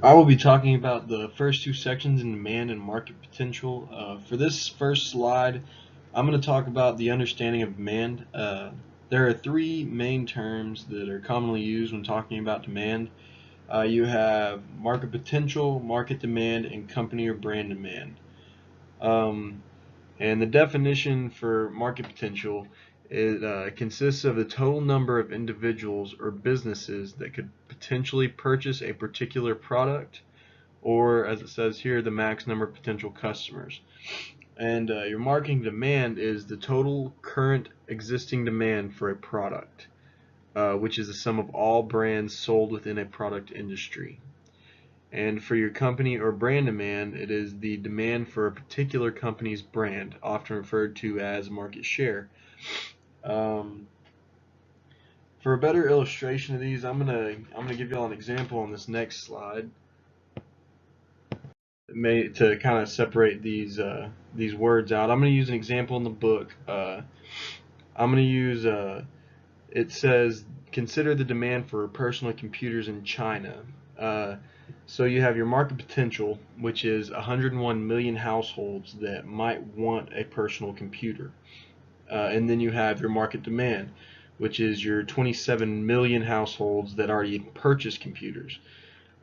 I will be talking about the first two sections in demand and market potential. For this first slide, I'm going to talk about the understanding of demand. There are three main terms that are commonly used when talking about demand. You have market potential, market demand, and company or brand demand. Um, and the definition for market potential consists of the total number of individuals or businesses that could potentially purchase a particular product, or as it says here, the max number of potential customers. And your marketing demand is the total current existing demand for a product, which is the sum of all brands sold within a product industry. And for your company or brand demand, it is the demand for a particular company's brand, often referred to as market share. Um, for a better illustration of these, I'm gonna give you all an example on this next slide. To kind of separate these words out. I'm going to use an example in the book. I'm going to use it says consider the demand for personal computers in China. Uh, so you have your market potential, which is 101 million households that might want a personal computer, and then you have your market demand, which is your 27 million households that already purchase computers.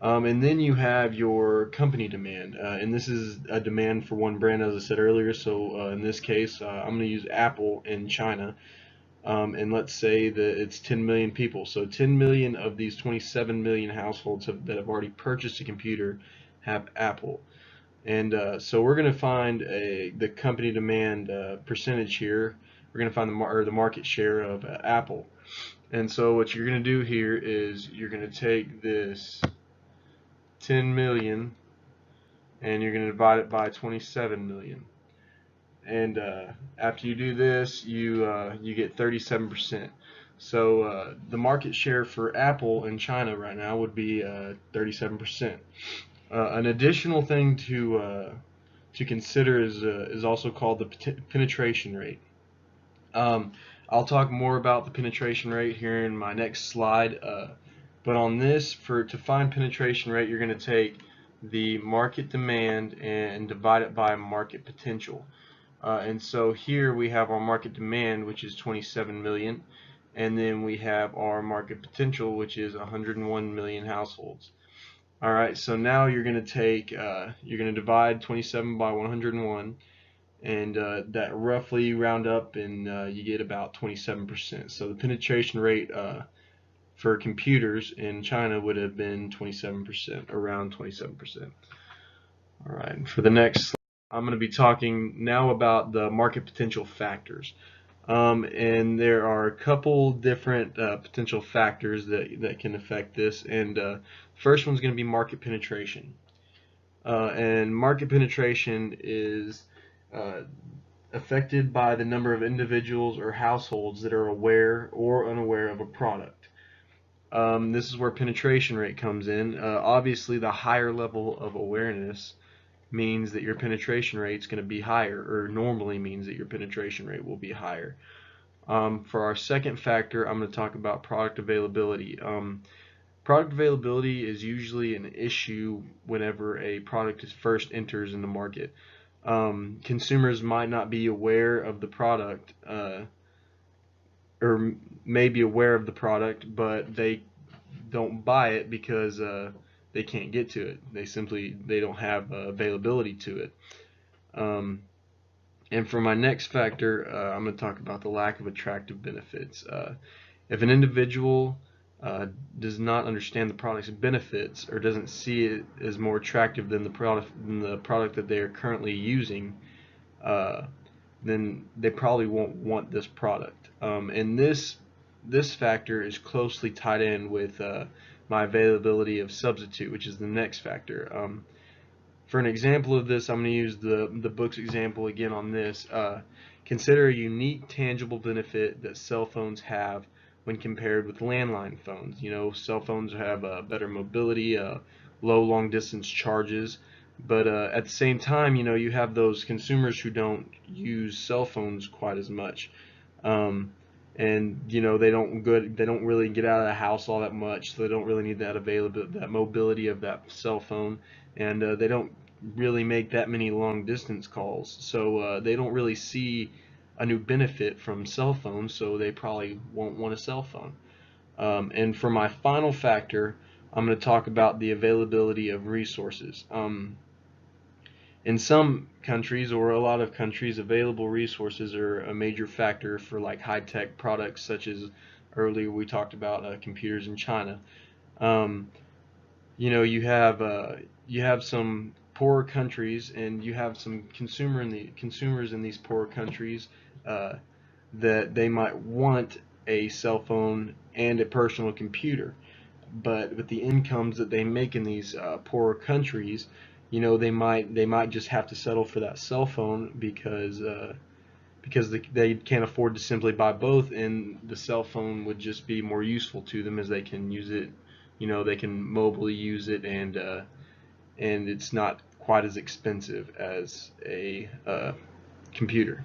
And then you have your company demand, and this is a demand for one brand, as I said earlier. So in this case, I'm going to use Apple in China, and let's say that it's 10 million people. So 10 million of these 27 million households that have already purchased a computer have Apple. And so we're going to find the company demand percentage here. We're going to find the market share of Apple. And so what you're going to do here is you're going to take this 10 million and you're going to divide it by 27 million. And after you do this, you get 37%. So the market share for Apple in China right now would be 37%. An additional thing to consider is also called the penetration rate. Um, I'll talk more about the penetration rate here in my next slide. But on this, to find penetration rate, you're going to take the market demand and divide it by market potential. And so here we have our market demand, which is 27 million, and then we have our market potential, which is 101 million households. All right, so now you're going to you're going to divide 27 by 101, and that roughly round up, and you get about 27%. So the penetration rate for computers in China would have been 27%, around 27%. All right, for the next, I'm going to be talking now about the market potential factors. And there are a couple different potential factors that can affect this. And first one's going to be market penetration. And market penetration is uh, affected by the number of individuals or households that are aware or unaware of a product. This is where penetration rate comes in. Obviously, the higher level of awareness means that your penetration rate is going to be higher, or normally means that your penetration rate will be higher. For our second factor, I'm going to talk about product availability. Product availability is usually an issue whenever a product is first enters in the market. Consumers might not be aware of the product, or may be aware of the product, but they don't buy it because they can't get to it. They don't have availability to it. Um, and for my next factor, I'm going to talk about the lack of attractive benefits. If an individual does not understand the product's benefits or doesn't see it as more attractive than the product that they are currently using, uh, then they probably won't want this product. And this factor is closely tied in with my availability of substitute, which is the next factor. For an example of this, I'm going to use the book's example again on this. Consider a unique tangible benefit that cell phones have when compared with landline phones. You know, cell phones have better mobility, low long distance charges, but at the same time, you know, you have those consumers who don't use cell phones quite as much. Um, and they don't really get out of the house all that much, so they don't really need that availability, that mobility of that cell phone, and they don't really make that many long distance calls, so they don't really see a new benefit from cell phones, so they probably won't want a cell phone. And for my final factor, I'm going to talk about the availability of resources. In some countries, or a lot of countries, available resources are a major factor for like high-tech products, such as earlier we talked about computers in China. Um, you have some poorer countries, and you have some consumers in these poorer countries uh, that they might want a cell phone and a personal computer, but with the incomes that they make in these poorer countries, they might just have to settle for that cell phone because they can't afford to simply buy both, and the cell phone would just be more useful to them as they can use it. They can mobily use it, and it's not quite as expensive as a computer.